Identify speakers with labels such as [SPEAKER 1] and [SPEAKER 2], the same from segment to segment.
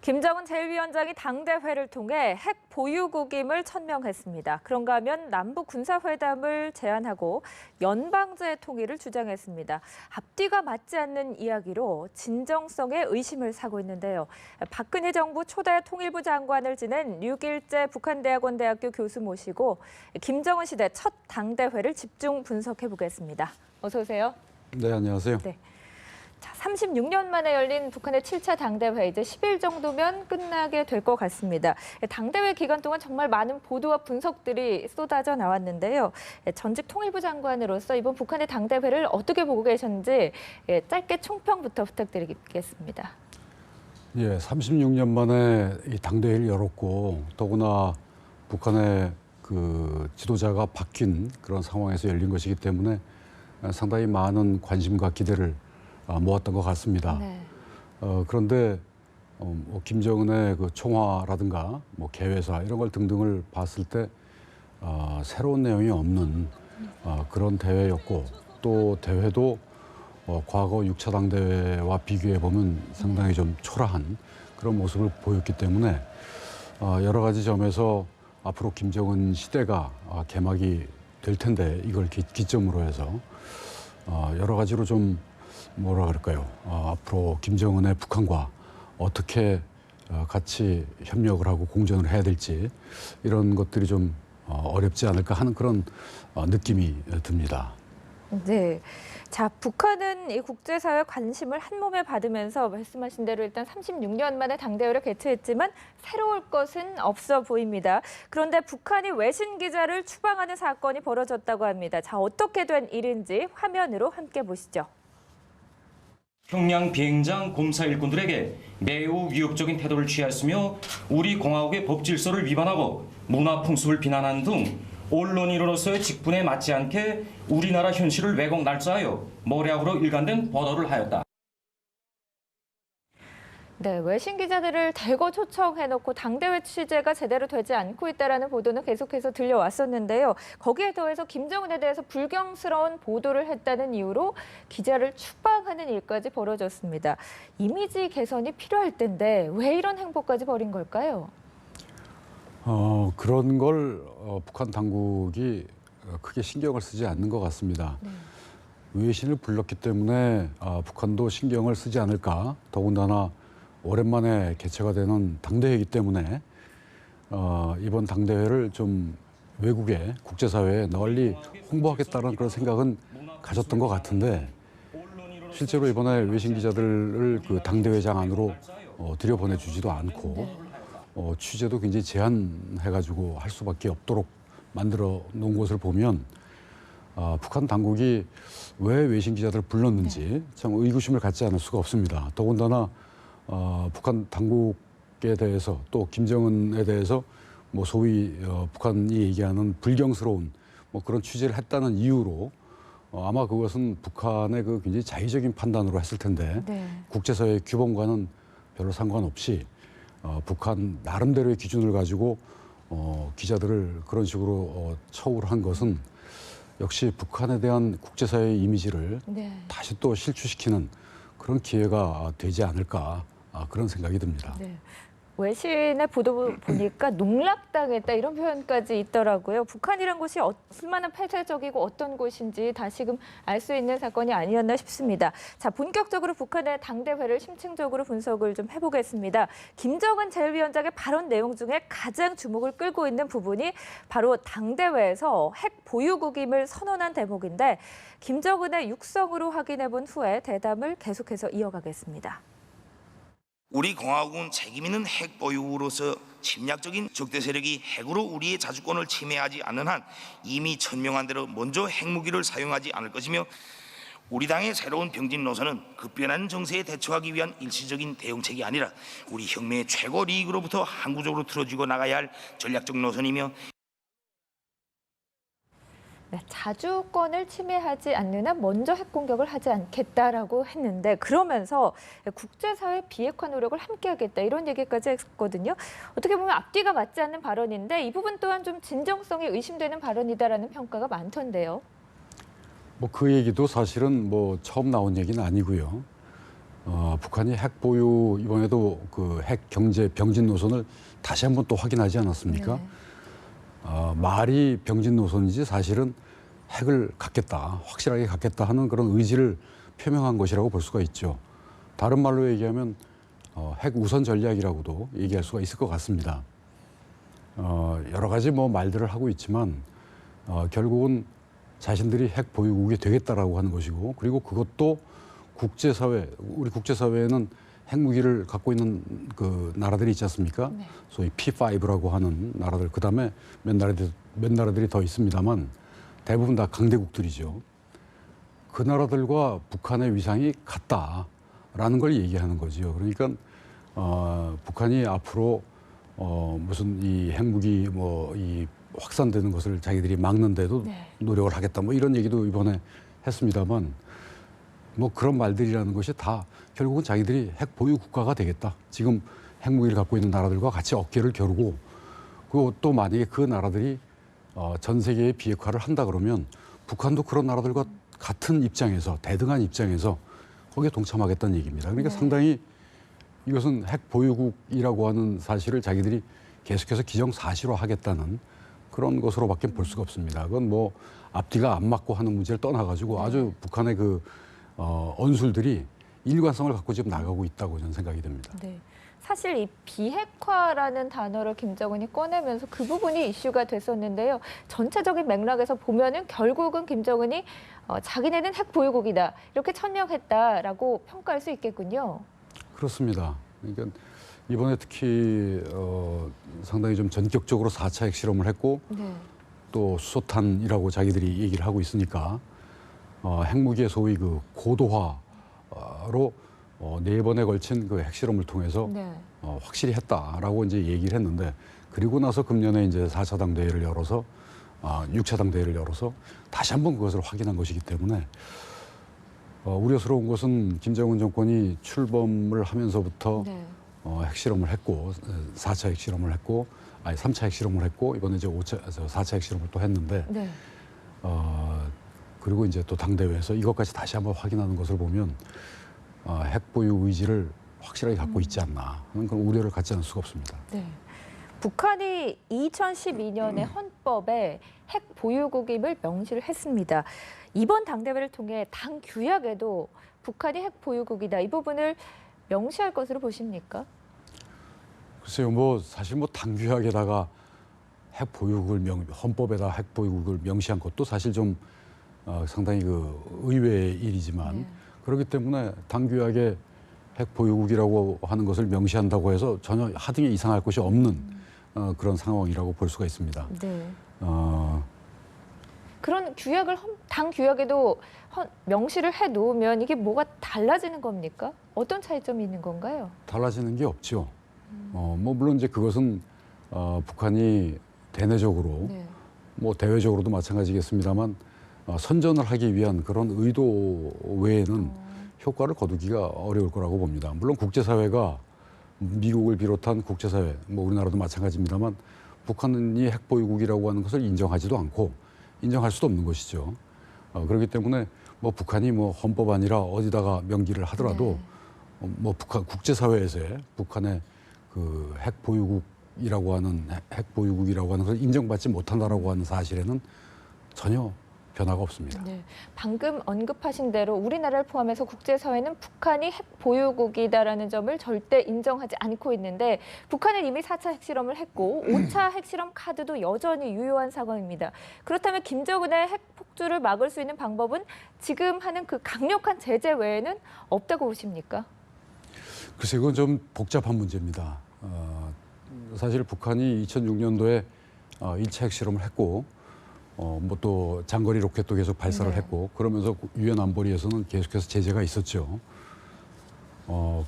[SPEAKER 1] 김정은 제1위원장이 당대회를 통해 핵 보유국임을 천명했습니다. 그런가 하면 남북 군사회담을 제안하고 연방제 통일을 주장했습니다. 앞뒤가 맞지 않는 이야기로 진정성에 의심을 사고 있는데요. 박근혜 정부 초대 통일부 장관을 지낸 류길재 북한대학원대학교 교수 모시고 김정은 시대 첫 당대회를 집중 분석해 보겠습니다. 어서 오세요.
[SPEAKER 2] 네, 안녕하세요.
[SPEAKER 1] 네. 자, 36년 만에 열린 북한의 7차 당대회, 이제 10일 정도면 끝나게 될 것 같습니다. 당대회 기간 동안 정말 많은 보도와 분석들이 쏟아져 나왔는데요. 전직 통일부 장관으로서 이번 북한의 당대회를 어떻게 보고 계셨는지 짧게 총평부터 부탁드리겠습니다.
[SPEAKER 2] 예, 36년 만에 이 당대회를 열었고 더구나 북한의 그 지도자가 바뀐 그런 상황에서 열린 것이기 때문에 상당히 많은 관심과 기대를 모았던 것 같습니다.
[SPEAKER 1] 네.
[SPEAKER 2] 그런데 김정은의 그 총화라든가 뭐 개회사 이런 걸 등등을 봤을 때 새로운 내용이 없는 그런 대회였고 또 대회도 과거 6차 당대회와 비교해 보면 상당히 좀 초라한 그런 모습을 보였기 때문에 여러 가지 점에서 앞으로 김정은 시대가 개막이 될 텐데 이걸 기점으로 해서 여러 가지로 좀 뭐라 그럴까요? 앞으로 김정은의 북한과 어떻게 같이 협력을 하고 공존을 해야 될지 이런 것들이 좀 어렵지 않을까 하는 그런 느낌이 듭니다.
[SPEAKER 1] 네. 자, 북한은 이 국제사회 관심을 한몸에 받으면서 말씀하신 대로 일단 36년 만에 당대회를 개최했지만 새로울 것은 없어 보입니다. 그런데 북한이 외신 기자를 추방하는 사건이 벌어졌다고 합니다. 자, 어떻게 된 일인지 화면으로 함께 보시죠.
[SPEAKER 3] 평양 비행장 검사 일꾼들에게 매우 위협적인 태도를 취하였으며 우리 공화국의 법 질서를 위반하고 문화 풍습을 비난하는 등 언론인으로서의 직분에 맞지 않게 우리나라 현실을 왜곡 날짜하여 모략으로 일관된 보도를 하였다.
[SPEAKER 1] 네, 외신 기자들을 대거 초청해놓고 당대회 취재가 제대로 되지 않고 있다는 보도는 계속해서 들려왔었는데요. 거기에 더해서 김정은에 대해서 불경스러운 보도를 했다는 이유로 기자를 추방하는 일까지 벌어졌습니다. 이미지 개선이 필요할 텐데 왜 이런 행보까지 벌인 걸까요?
[SPEAKER 2] 그런 걸 북한 당국이 크게 신경을 쓰지 않는 것 같습니다.
[SPEAKER 1] 네.
[SPEAKER 2] 외신을 불렀기 때문에 북한도 신경을 쓰지 않을까. 더군다나 오랜만에 개최가 되는 당대회이기 때문에 이번 당대회를 좀 외국에 국제사회에 널리 홍보하겠다는 그런 생각은 가졌던 것 같은데 실제로 이번에 외신 기자들을 그 당대회장 안으로 들여보내주지도 않고 취재도 굉장히 제한해가지고 할 수밖에 없도록 만들어 놓은 것을 보면 북한 당국이 왜 외신 기자들을 불렀는지 참 의구심을 갖지 않을 수가 없습니다. 더군다나 북한 당국에 대해서 또 김정은에 대해서 뭐 소위 북한이 얘기하는 불경스러운 뭐 그런 취재를 했다는 이유로 아마 그것은 북한의 그 굉장히 자의적인 판단으로 했을 텐데
[SPEAKER 1] 네.
[SPEAKER 2] 국제사회의 규범과는 별로 상관없이 북한 나름대로의 기준을 가지고 기자들을 그런 식으로 처우를 한 것은 역시 북한에 대한 국제사회의 이미지를
[SPEAKER 1] 네.
[SPEAKER 2] 다시 또 실추시키는 그런 기회가 되지 않을까 그런 생각이 듭니다.
[SPEAKER 1] 네. 외신의 보도 보니까 농락당했다 이런 표현까지 있더라고요. 북한이란 곳이 얼마나 폐쇄적이고 어떤 곳인지 다시금 알 수 있는 사건이 아니었나 싶습니다. 자, 본격적으로 북한의 당대회를 심층적으로 분석을 좀 해보겠습니다. 김정은 제1위원장의 발언 내용 중에 가장 주목을 끌고 있는 부분이 바로 당대회에서 핵 보유국임을 선언한 대목인데 김정은의 육성으로 확인해본 후에 대담을 계속해서 이어가겠습니다.
[SPEAKER 4] 우리 공화국은 책임 있는 핵 보유국으로서 침략적인 적대 세력이 핵으로 우리의 자주권을 침해하지 않는 한 이미 천명한 대로 먼저 핵무기를 사용하지 않을 것이며 우리 당의 새로운 병진 노선은 급변하는 정세에 대처하기 위한 일시적인 대응책이 아니라 우리 혁명의 최고 리익으로부터 항구적으로 틀어지고 나가야 할 전략적 노선이며
[SPEAKER 1] 네, 자주권을 침해하지 않는 한 먼저 핵 공격을 하지 않겠다라고 했는데 그러면서 국제사회 비핵화 노력을 함께하겠다 이런 얘기까지 했거든요. 어떻게 보면 앞뒤가 맞지 않는 발언인데 이 부분 또한 좀 진정성이 의심되는 발언이다라는 평가가 많던데요.
[SPEAKER 2] 뭐 그 얘기도 사실은 뭐 처음 나온 얘기는 아니고요. 북한이 핵 보유 이번에도 그 핵 경제 병진 노선을 다시 한번 또 확인하지 않았습니까?
[SPEAKER 1] 네.
[SPEAKER 2] 말이 병진 노선이지 사실은 핵을 갖겠다, 확실하게 갖겠다 하는 그런 의지를 표명한 것이라고 볼 수가 있죠. 다른 말로 얘기하면 핵 우선 전략이라고도 얘기할 수가 있을 것 같습니다. 여러 가지 뭐 말들을 하고 있지만 결국은 자신들이 핵 보유국이 되겠다라고 하는 것이고, 그리고 그것도 국제사회, 우리 국제사회에는 핵무기를 갖고 있는 그 나라들이 있지 않습니까?
[SPEAKER 1] 네.
[SPEAKER 2] 소위 P5라고 하는 나라들, 그 다음에 몇 나라들이 더 있습니다만 대부분 다 강대국들이죠. 그 나라들과 북한의 위상이 같다라는 걸 얘기하는 거죠. 그러니까 북한이 앞으로 무슨 이 핵무기 뭐 이 확산되는 것을 자기들이 막는데도
[SPEAKER 1] 네.
[SPEAKER 2] 노력을 하겠다 뭐 이런 얘기도 이번에 했습니다만, 뭐 그런 말들이라는 것이 다 결국은 자기들이 핵 보유 국가가 되겠다. 지금 핵무기를 갖고 있는 나라들과 같이 어깨를 겨루고, 그리고 또 만약에 그 나라들이 전 세계의 비핵화를 한다 그러면 북한도 그런 나라들과 같은 입장에서, 대등한 입장에서 거기에 동참하겠다는 얘기입니다. 그러니까
[SPEAKER 1] 네.
[SPEAKER 2] 상당히 이것은 핵 보유국이라고 하는 사실을 자기들이 계속해서 기정사실화하겠다는 그런 것으로밖에 볼 수가 없습니다. 그건 뭐 앞뒤가 안 맞고 하는 문제를 떠나가지고 아주 북한의 그 언술들이 일관성을 갖고 지금 나가고 있다고 저는 생각이 됩니다.
[SPEAKER 1] 네. 사실 이 비핵화라는 단어를 김정은이 꺼내면서 그 부분이 이슈가 됐었는데요. 전체적인 맥락에서 보면은 결국은 김정은이 자기네는 핵 보유국이다 이렇게 천명했다라고 평가할 수 있겠군요.
[SPEAKER 2] 그렇습니다. 그러니까 이번에 특히 상당히 좀 전격적으로 4차 핵실험을 했고,
[SPEAKER 1] 네.
[SPEAKER 2] 또 수소탄이라고 자기들이 얘기를 하고 있으니까 핵무기의 소위 그 고도화로 4번에 걸친 그 핵실험을 통해서
[SPEAKER 1] 네.
[SPEAKER 2] 확실히 했다라고 이제 얘기를 했는데, 그리고 나서 금년에 이제 4차 당대회를 열어서 6차 당대회를 열어서 다시 한번 그것을 확인한 것이기 때문에 우려스러운 것은 김정은 정권이 출범을 하면서부터
[SPEAKER 1] 네.
[SPEAKER 2] 핵실험을 했고, 4차 핵실험을 했고, 3차 핵실험을 했고, 이번에 이제 4차 핵실험을 또 했는데,
[SPEAKER 1] 네.
[SPEAKER 2] 그리고 이제 또 당대회에서 이것까지 다시 한번 확인하는 것을 보면 핵 보유 의지를 확실하게 갖고 있지 않나 하는 그런 우려를 갖지 않을 수가 없습니다.
[SPEAKER 1] 네. 북한이 2012년에 헌법에 핵 보유국임을 명시를 했습니다. 이번 당대회를 통해 당 규약에도 북한이 핵 보유국이다 이 부분을 명시할 것으로 보십니까?
[SPEAKER 2] 글쎄요, 뭐 사실 뭐 당규약에다가 핵 보유국을 헌법에다 핵 보유국을 명시한 것도 사실 좀 상당히 그 의외의 일이지만,
[SPEAKER 1] 네.
[SPEAKER 2] 그렇기 때문에 당규약에 핵 보유국이라고 하는 것을 명시한다고 해서 전혀 하등에 이상할 것이 없는 그런 상황이라고 볼 수가 있습니다.
[SPEAKER 1] 네.
[SPEAKER 2] 어,
[SPEAKER 1] 그런 규약을 당 규약에도 명시를 해 놓으면 이게 뭐가 달라지는 겁니까? 어떤 차이점이 있는 건가요?
[SPEAKER 2] 달라지는 게 없죠. 뭐 물론 이제 그것은 북한이 대내적으로
[SPEAKER 1] 네.
[SPEAKER 2] 뭐 대외적으로도 마찬가지겠습니다만 선전을 하기 위한 그런 의도 외에는 효과를 거두기가 어려울 거라고 봅니다. 물론 국제사회가 미국을 비롯한 국제사회, 뭐 우리나라도 마찬가지입니다만 북한이 핵보유국이라고 하는 것을 인정하지도 않고 인정할 수도 없는 것이죠. 그렇기 때문에 뭐 북한이 뭐 헌법 아니라 어디다가 명기를 하더라도 뭐 북한 국제사회에서의 북한의 그 핵보유국이라고 하는 핵보유국이라고 하는 것을 인정받지 못한다라고 하는 사실에는 전혀 변화가 없습니다.
[SPEAKER 1] 네. 방금 언급하신 대로 우리나라를 포함해서 국제사회는 북한이 핵 보유국이다라는 점을 절대 인정하지 않고 있는데, 북한은 이미 4차 핵실험을 했고 5차 핵실험 카드도 여전히 유효한 상황입니다. 그렇다면 김정은의 핵 폭주를 막을 수 있는 방법은 지금 하는 그 강력한 제재 외에는 없다고 보십니까?
[SPEAKER 2] 글쎄, 이건 좀 복잡한 문제입니다. 사실 북한이 2006년도에 1차 핵실험을 했고, 뭐 또 장거리 로켓도 계속 발사를
[SPEAKER 1] 네.
[SPEAKER 2] 했고, 그러면서 유엔 안보리에서는 계속해서 제재가 있었죠.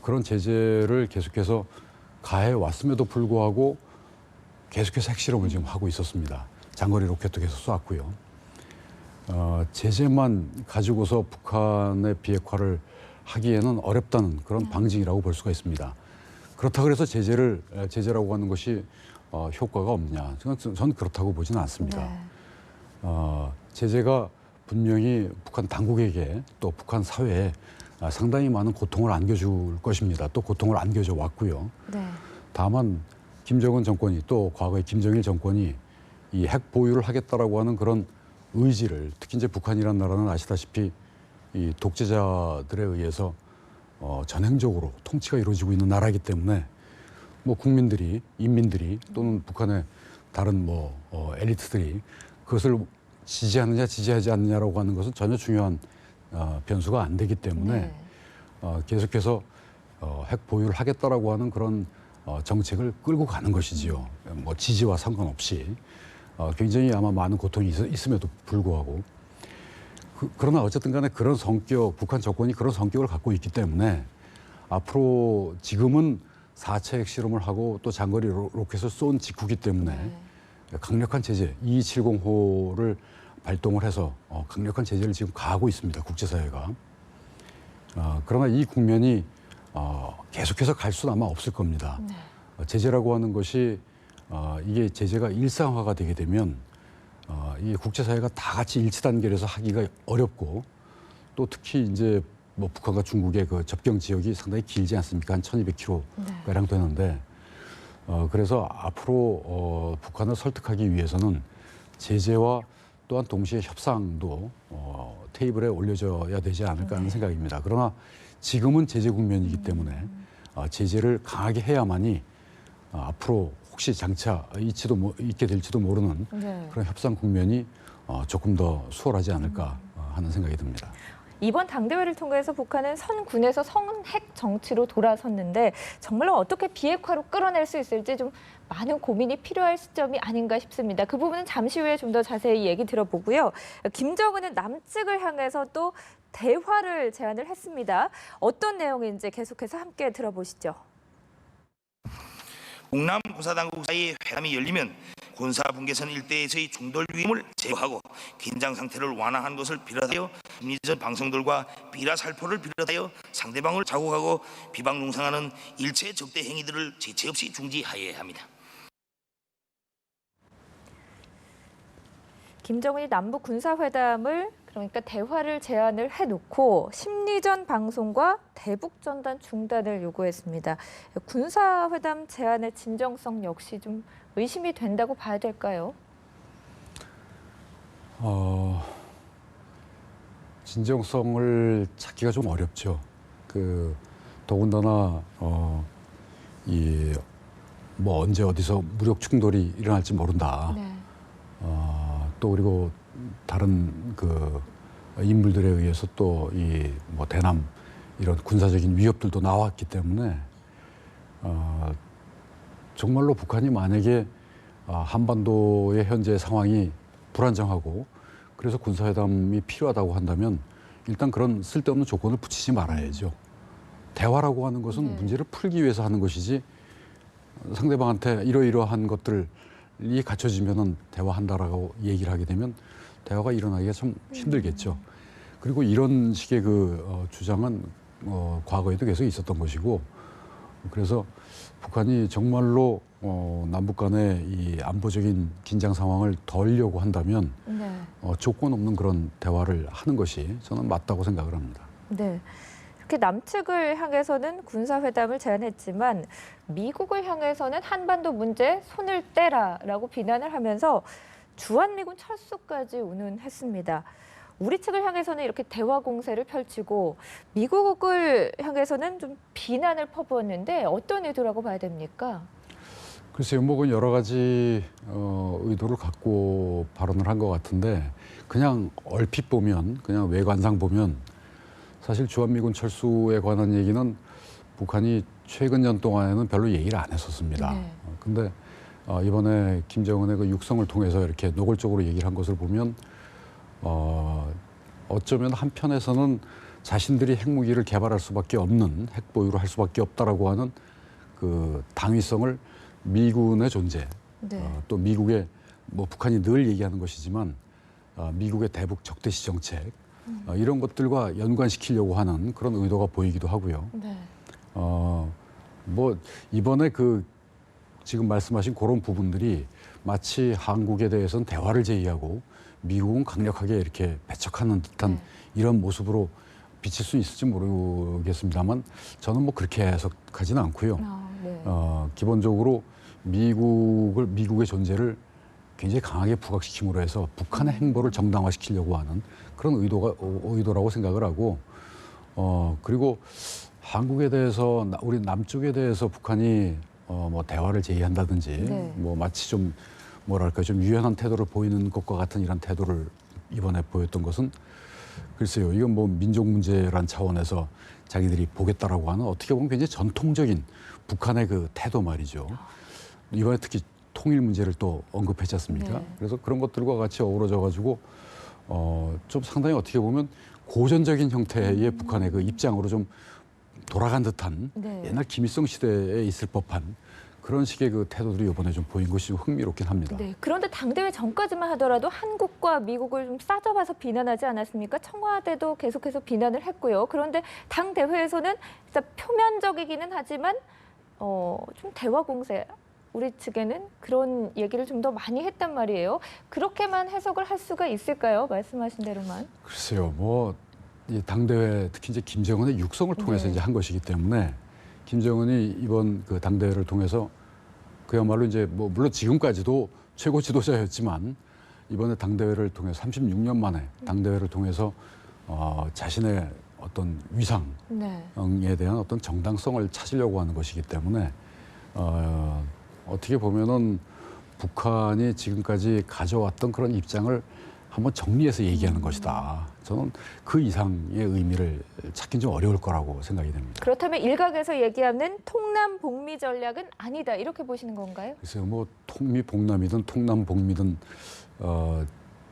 [SPEAKER 2] 그런 제재를 계속해서 가해 왔음에도 불구하고 계속해서 핵실험을 지금 하고 있었습니다. 장거리 로켓도 계속 쏘았고요. 제재만 가지고서 북한의 비핵화를 하기에는 어렵다는 그런 방증이라고 볼 수가 있습니다. 그렇다고 해서 제재라고 하는 것이 효과가 없느냐? 저는 그렇다고 보지는 않습니다.
[SPEAKER 1] 네.
[SPEAKER 2] 제재가 분명히 북한 당국에게 또 북한 사회에 상당히 많은 고통을 안겨줄 것입니다. 또 고통을 안겨줘 왔고요.
[SPEAKER 1] 네.
[SPEAKER 2] 다만 김정은 정권이 또 과거의 김정일 정권이 이 핵 보유를 하겠다라고 하는 그런 의지를 특히 이제 북한이라는 나라는 아시다시피 이 독재자들에 의해서 전행적으로 통치가 이루어지고 있는 나라이기 때문에 뭐 국민들이 인민들이 또는 북한의 다른 엘리트들이 그것을 지지하느냐 지지하지 않느냐라고 하는 것은 전혀 중요한 변수가 안 되기 때문에 계속해서 핵 보유를 하겠다라고 하는 그런 정책을 끌고 가는 것이지요. 뭐 지지와 상관없이 굉장히 아마 많은 고통이 있음에도 불구하고 그러나 어쨌든 간에 그런 성격, 북한 정권이 그런 성격을 갖고 있기 때문에 앞으로 지금은 4차 핵실험을 하고 또 장거리 로켓을 쏜 직후기 때문에 강력한 제재, 2270호를 발동을 해서 강력한 제재를 지금 가하고 있습니다. 국제사회가. 그러나 이 국면이 계속해서 갈 수는 아마 없을 겁니다. 제재라고 하는 것이 이게 제재가 일상화가 되게 되면 이 국제사회가 다 같이 일치단결해서 하기가 어렵고 또 특히 이제 뭐 북한과 중국의 그 접경 지역이 상당히 길지 않습니까? 한 1200km 가량 되는데 그래서 앞으로 북한을 설득하기 위해서는 제재와 또한 동시에 협상도 테이블에 올려져야 되지 않을까 하는 생각입니다. 그러나 지금은 제재 국면이기 때문에 제재를 강하게 해야만이 앞으로 혹시 장차 있게 될지도 모르는 그런 협상 국면이 조금 더 수월하지 않을까 하는 생각이 듭니다.
[SPEAKER 1] 이번 당대회를 통해서 북한은 선군에서 선핵 정치로 돌아섰는데 정말로 어떻게 비핵화로 끌어낼 수 있을지 좀 많은 고민이 필요할 시점이 아닌가 싶습니다. 그 부분은 잠시 후에 좀 더 자세히 얘기 들어보고요. 김정은은 남측을 향해서 또 대화를 제안을 했습니다. 어떤 내용인지 계속해서 함께 들어보시죠.
[SPEAKER 4] 북남 군사당국 사이의 회담이 열리면 군사분계선 일대에서의 중돌 위험을 제거하고 긴장 상태를 완화한 것을 비롯하여 심리전 방송들과 비라 살포를 비롯하여 상대방을 자극하고 비방 농상하는 일체 적대 행위들을 지체 없이 중지하여야 합니다.
[SPEAKER 1] 김정은이 남북 군사회담을 그러니까 대화를 제안을 해놓고 심리전 방송과 대북전단 중단을 요구했습니다. 군사회담 제안의 진정성 역시 좀 의심이 된다고 봐야 될까요?
[SPEAKER 2] 진정성을 찾기가 좀 어렵죠. 더군다나 뭐 언제 어디서 무력 충돌이 일어날지 모른다.
[SPEAKER 1] 네.
[SPEAKER 2] 또 그리고 다른 인물들에 의해서 또 뭐 대남 이런 군사적인 위협들도 나왔기 때문에 정말로 북한이 만약에 한반도의 현재 상황이 불안정하고 그래서 군사회담이 필요하다고 한다면 일단 그런 쓸데없는 조건을 붙이지 말아야죠. 대화라고 하는 것은 문제를 풀기 위해서 하는 것이지 상대방한테 이러이러한 것들이 갖춰지면은 대화한다라고 얘기를 하게 되면 대화가 일어나기가 참 힘들겠죠. 그리고 이런 식의 주장은 과거에도 계속 있었던 것이고 그래서 북한이 정말로 남북 간의 이 안보적인 긴장 상황을 덜려고 한다면 조건 없는 그런 대화를 하는 것이 저는 맞다고 생각을 합니다.
[SPEAKER 1] 네. 이렇게 남측을 향해서는 군사회담을 제안했지만 미국을 향해서는 한반도 문제에 손을 떼라라고 비난을 하면서 주한미군 철수까지 운운했습니다. 우리 측을 향해서는 이렇게 대화 공세를 펼치고 미국을 향해서는 좀 비난을 퍼부었는데 어떤 의도라고 봐야 됩니까?
[SPEAKER 2] 글쎄요, 뭐 여러 가지 의도를 갖고 발언을 한 것 같은데 그냥 얼핏 보면 그냥 외관상 보면 사실 주한미군 철수에 관한 얘기는 북한이 최근 년 동안에는 별로 얘기를 안 했었습니다. 근데 이번에 김정은의 그 육성을 통해서 이렇게 노골적으로 얘기를 한 것을 보면 어쩌면 한편에서는 자신들이 핵무기를 개발할 수밖에 없는 핵 보유를 할 수밖에 없다라고 하는 그 당위성을 미군의 존재, 또 미국의 뭐 북한이 늘 얘기하는 것이지만 미국의 대북 적대시 정책 이런 것들과 연관시키려고 하는 그런 의도가 보이기도 하고요. 뭐 이번에 지금 말씀하신 그런 부분들이 마치 한국에 대해서는 대화를 제의하고 미국은 강력하게 이렇게 배척하는 듯한 이런 모습으로 비칠 수 있을지 모르겠습니다만 저는 뭐 그렇게 해석하지는 않고요.
[SPEAKER 1] 네.
[SPEAKER 2] 기본적으로 미국의 존재를 굉장히 강하게 부각시킴으로 해서 북한의 행보를 정당화시키려고 하는 그런 의도라고 생각을 하고, 그리고 한국에 대해서 우리 남쪽에 대해서 북한이 뭐 대화를 제의한다든지
[SPEAKER 1] 네.
[SPEAKER 2] 뭐 마치 좀 뭐랄까 좀 유연한 태도를 보이는 것과 같은 이런 태도를 이번에 보였던 것은 글쎄요, 이건 뭐 민족 문제란 차원에서 자기들이 보겠다라고 하는 어떻게 보면 굉장히 전통적인 북한의 그 태도 말이죠. 이번에 특히 통일 문제를 또 언급했지 않습니까?
[SPEAKER 1] 네.
[SPEAKER 2] 그래서 그런 것들과 같이 어우러져 가지고 좀 상당히 어떻게 보면 고전적인 형태의 북한의 그 입장으로 좀 돌아간 듯한
[SPEAKER 1] 네.
[SPEAKER 2] 옛날 김일성 시대에 있을 법한 그런 식의 그 태도들이 이번에 좀 보인 것이 좀 흥미롭긴 합니다.
[SPEAKER 1] 네. 그런데 당대회 전까지만 하더라도 한국과 미국을 좀 싸잡아서 비난하지 않았습니까? 청와대도 계속해서 비난을 했고요. 그런데 당대회에서는 진짜 표면적이기는 하지만 좀 대화 공세, 우리 측에는 그런 얘기를 좀 더 많이 했단 말이에요. 그렇게만 해석을 할 수가 있을까요? 말씀하신 대로만.
[SPEAKER 2] 글쎄요, 뭐 이 당대회 특히 이제 김정은의 육성을 통해서
[SPEAKER 1] 네.
[SPEAKER 2] 이제 한 것이기 때문에 김정은이 이번 그 당대회를 통해서 그야말로 이제 뭐 물론 지금까지도 최고 지도자였지만 이번에 당대회를 통해서 36년 만에 당대회를 통해서 자신의 어떤 위상에
[SPEAKER 1] 네.
[SPEAKER 2] 대한 어떤 정당성을 찾으려고 하는 것이기 때문에 어떻게 보면은 북한이 지금까지 가져왔던 그런 입장을 한번 정리해서 얘기하는 것이다. 저는 그 이상의 의미를 찾긴 좀 어려울 거라고 생각이 됩니다.
[SPEAKER 1] 그렇다면 일각에서 얘기하는 통남 복미 전략은 아니다, 이렇게 보시는 건가요?
[SPEAKER 2] 글쎄요, 뭐 통미복남이든 통남복미든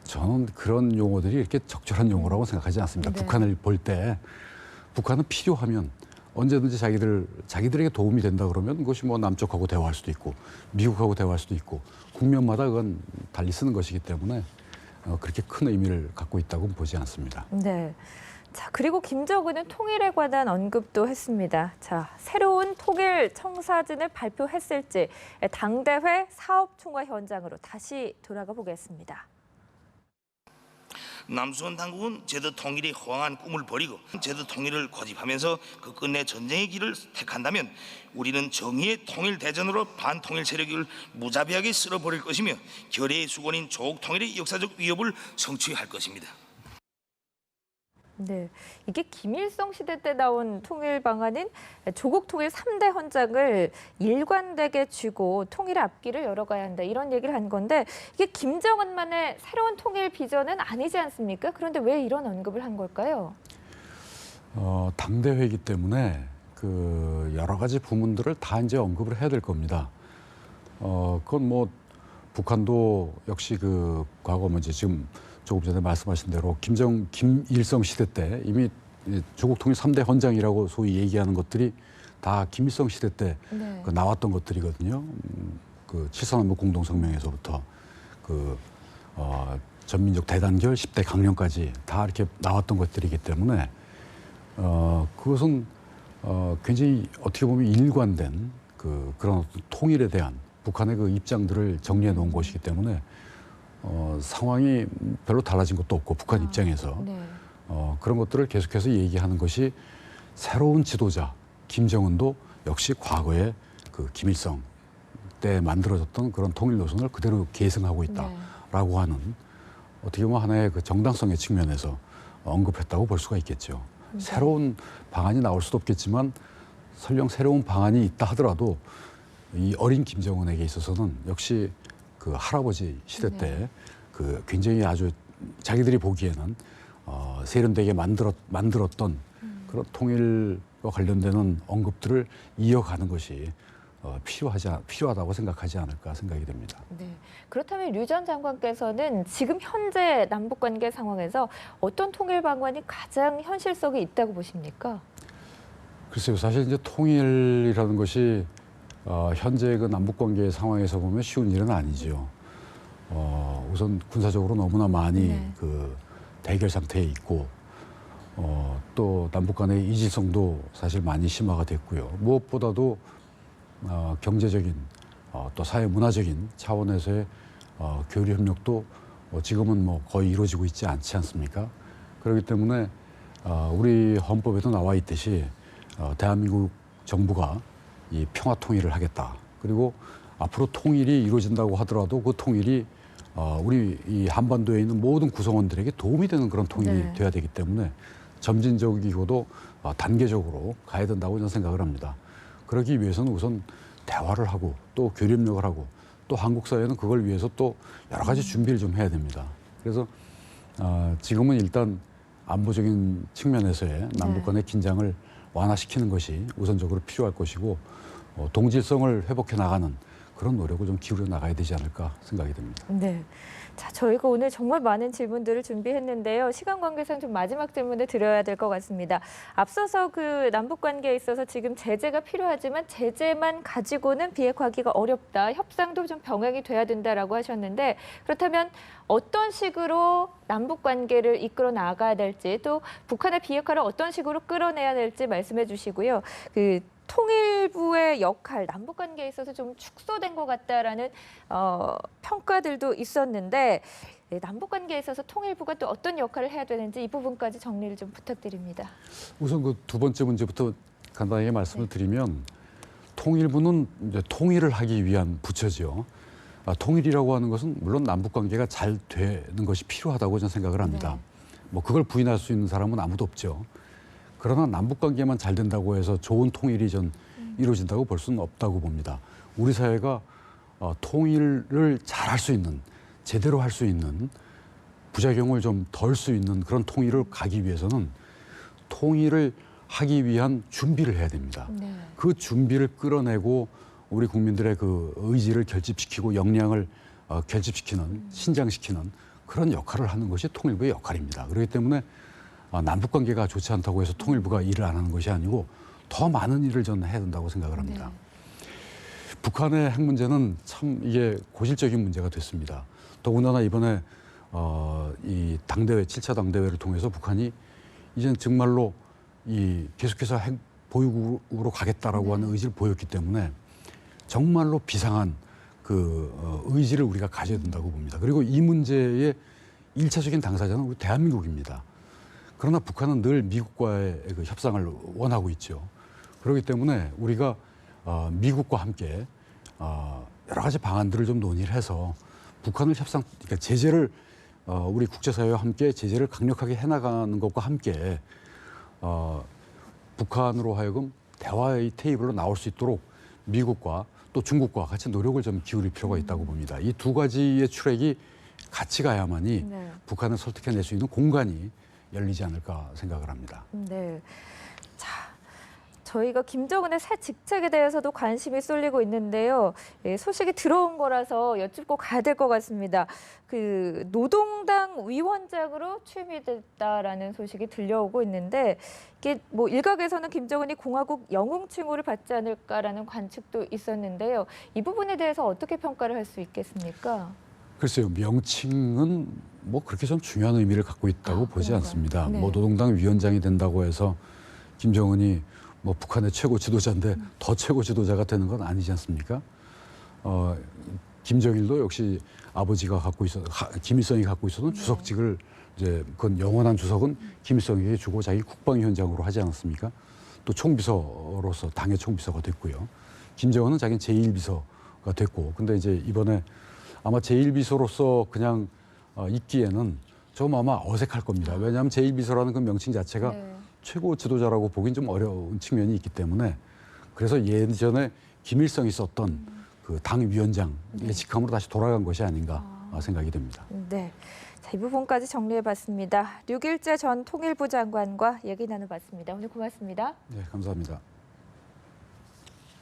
[SPEAKER 2] 저는 그런 용어들이 이렇게 적절한 용어라고 생각하지 않습니다.
[SPEAKER 1] 네.
[SPEAKER 2] 북한을 볼 때 북한은 필요하면 언제든지 자기들에게 도움이 된다 그러면 그것이 뭐 남쪽하고 대화할 수도 있고 미국하고 대화할 수도 있고 국면마다 그건 달리 쓰는 것이기 때문에 그렇게 큰 의미를 갖고 있다고는 보지 않습니다.
[SPEAKER 1] 네. 자, 그리고 김정은은 통일에 관한 언급도 했습니다. 자, 새로운 통일 청사진을 발표했을지 당대회 사업총화 현장으로 다시 돌아가 보겠습니다.
[SPEAKER 4] 남수원 당국은 제도 통일에 호황한 꿈을 버리고 제도 통일을 고집하면서 그 끝내 전쟁의 길을 택한다면 우리는 정의의 통일 대전으로 반통일 세력을 무자비하게 쓸어버릴 것이며 결의의 수건인 조국 통일의 역사적 위협을 성취할 것입니다.
[SPEAKER 1] 네, 이게 김일성 시대 때 나온 통일 방안인 조국 통일 3대 헌장을 일관되게 쥐고 통일의 앞길을 열어가야 한다, 이런 얘기를 한 건데 이게 김정은만의 새로운 통일 비전은 아니지 않습니까? 그런데 왜 이런 언급을 한 걸까요?
[SPEAKER 2] 당대회이기 때문에 그 여러 가지 부문들을 다 이제 언급을 해야 될 겁니다. 그건 뭐 북한도 역시 그 과거 이제 지금 조금 전에 말씀하신 대로 김일성 시대 때 이미 조국 통일 3대 헌장이라고 소위 얘기하는 것들이 다 김일성 시대 때
[SPEAKER 1] 네.
[SPEAKER 2] 그 나왔던 것들이거든요. 그 7.3 공동성명에서부터 그 전민족 대단결 10대 강령까지 다 이렇게 나왔던 것들이기 때문에 그것은 굉장히 어떻게 보면 일관된 그런 통일에 대한 북한의 그 입장들을 정리해 놓은 것이기 때문에 상황이 별로 달라진 것도 없고 북한 입장에서
[SPEAKER 1] 네.
[SPEAKER 2] 그런 것들을 계속해서 얘기하는 것이 새로운 지도자 김정은도 역시 과거에 그 김일성 때 만들어졌던 그런 통일 노선을 그대로 계승하고 있다라고 하는 어떻게 보면 하나의 그 정당성의 측면에서 언급했다고 볼 수가 있겠죠.
[SPEAKER 1] 네.
[SPEAKER 2] 새로운 방안이 나올 수도 없겠지만 설령 새로운 방안이 있다 하더라도 이 어린 김정은에게 있어서는 역시 그 할아버지 시대 때 그 굉장히 아주 자기들이 보기에는 세련되게 만들었던 그런 통일과 관련되는 언급들을 이어가는 것이 필요하다고 생각하지 않을까 생각이 됩니다.
[SPEAKER 1] 네. 그렇다면 류 전 장관께서는 지금 현재 남북관계 상황에서 어떤 통일 방안이 가장 현실성이 있다고 보십니까?
[SPEAKER 2] 글쎄요, 사실 이제 통일이라는 것이 현재 그 남북관계 상황에서 보면 쉬운 일은 아니죠. 우선 군사적으로 너무나 많이
[SPEAKER 1] 네.
[SPEAKER 2] 그 대결 상태에 있고 또 남북 간의 이질성도 사실 많이 심화가 됐고요. 무엇보다도 경제적인 또 사회 문화적인 차원에서의 교류 협력도 지금은 뭐 거의 이루어지고 있지 않지 않습니까? 그렇기 때문에 우리 헌법에도 나와 있듯이 대한민국 정부가 이 평화 통일을 하겠다. 그리고 앞으로 통일이 이루어진다고 하더라도 그 통일이 우리 이 한반도에 있는 모든 구성원들에게 도움이 되는 그런 통일이
[SPEAKER 1] 네.
[SPEAKER 2] 돼야 되기 때문에 점진적이고도 단계적으로 가야 된다고 저는 생각을 합니다. 그러기 위해서는 우선 대화를 하고 또 교류협력을 하고 또 한국 사회는 그걸 위해서 또 여러 가지 준비를 좀 해야 됩니다. 그래서 지금은 일단 안보적인 측면에서의 남북 간의 긴장을 완화시키는 것이 우선적으로 필요할 것이고 동질성을 회복해 나가는 그런 노력을 좀 기울여 나가야 되지 않을까 생각이 됩니다.
[SPEAKER 1] 네. 자, 저희가 오늘 정말 많은 질문들을 준비했는데요. 시간 관계상 좀 마지막 질문을 드려야 될 것 같습니다. 앞서서 그 남북 관계에 있어서 지금 제재가 필요하지만 제재만 가지고는 비핵화하기가 어렵다. 협상도 좀 병행이 돼야 된다라고 하셨는데 그렇다면 어떤 식으로 남북 관계를 이끌어 나가야 될지 또 북한의 비핵화를 어떤 식으로 끌어내야 될지 말씀해 주시고요. 그 통일부의 역할, 남북 관계에 있어서 좀 축소된 것 같다라는 평가들도 있었는데 남북 관계에 있어서 통일부가 또 어떤 역할을 해야 되는지 이 부분까지 정리를 좀 부탁드립니다.
[SPEAKER 2] 우선 그 두 번째 문제부터 간단하게 말씀을 드리면 통일부는 이제 통일을 하기 위한 부처죠. 통일이라고 하는 것은 물론 남북 관계가 잘 되는 것이 필요하다고 저는 생각을 합니다. 뭐 그걸 부인할 수 있는 사람은 아무도 없죠. 그러나 남북 관계만 잘 된다고 해서 좋은 통일이 전 이루어진다고 볼 수는 없다고 봅니다. 우리 사회가 통일을 잘 할 수 있는, 제대로 할 수 있는, 부작용을 좀 덜 수 있는 그런 통일을 가기 위해서는 통일을 하기 위한 준비를 해야 됩니다.
[SPEAKER 1] 네.
[SPEAKER 2] 그 준비를 끌어내고 우리 국민들의 그 의지를 결집시키고 역량을 결집시키는, 신장시키는 그런 역할을 하는 것이 통일부의 역할입니다. 그렇기 때문에 남북 관계가 좋지 않다고 해서 통일부가 일을 안 하는 것이 아니고 더 많은 일을 저는 해야 된다고 생각을 합니다. 북한의 핵 문제는 참 이게 고질적인 문제가 됐습니다. 더군다나 이번에 이 당대회 7차 당대회를 통해서 북한이 이제는 정말로 이 계속해서 핵 보유국으로 가겠다라고 하는 의지를 보였기 때문에 정말로 비상한 그 의지를 우리가 가져야 된다고 봅니다. 그리고 이 문제의 1차적인 당사자는 우리 대한민국입니다. 그러나 북한은 늘 미국과의 그 협상을 원하고 있죠. 그렇기 때문에 우리가 미국과 함께 여러 가지 방안들을 좀 논의를 해서 북한을 그러니까 제재를 우리 국제사회와 함께 제재를 강력하게 해나가는 것과 함께 북한으로 하여금 대화의 테이블로 나올 수 있도록 미국과 또 중국과 같이 노력을 좀 기울일 필요가 있다고 봅니다. 이 두 가지의 출액이 같이 가야만이 북한을 설득해낼 수 있는 공간이 열리지 않을까 생각을 합니다.
[SPEAKER 1] 네. 자, 저희가 김정은의 새 직책에 대해서도 관심이 쏠리고 있는데요. 소식이 들어온 거라서 여쭙고 가야 될 것 같습니다. 그 노동당 위원장으로 취임이 됐다라는 소식이 들려오고 있는데 이게 뭐 일각에서는 김정은이 공화국 영웅 칭호를 받지 않을까라는 관측도 있었는데요. 이 부분에 대해서 어떻게 평가를 할 수 있겠습니까?
[SPEAKER 2] 글쎄요, 명칭은 뭐 그렇게 좀 중요한 의미를 갖고 있다고 보지
[SPEAKER 1] 그런가요?
[SPEAKER 2] 않습니다.
[SPEAKER 1] 네.
[SPEAKER 2] 뭐 노동당 위원장이 된다고 해서 김정은이 뭐 북한의 최고 지도자인데 더 최고 지도자가 되는 건 아니지 않습니까? 김정일도 역시 아버지가 갖고 있어 김일성이 갖고 있었던 주석직을 이제 그건 영원한 주석은 김일성에게 주고 자기 국방위원장으로 하지 않았습니까? 또 총비서로서 당의 총비서가 됐고요. 김정은은 자기는 제1비서가 됐고, 근데 이제 이번에 아마 제1비서로서 그냥 있기에는 좀 아마 어색할 겁니다. 왜냐하면 제1비서라는 그 명칭 자체가 최고 지도자라고 보긴 좀 어려운 측면이 있기 때문에 그래서 예전에 김일성이 썼던 그 당 위원장의 직함으로 다시 돌아간 것이 아닌가 생각이 됩니다.
[SPEAKER 1] 네. 자, 이 부분까지 정리해봤습니다. 류길재 전 통일부 장관과 얘기 나눠봤습니다. 오늘 고맙습니다.
[SPEAKER 2] 네, 감사합니다.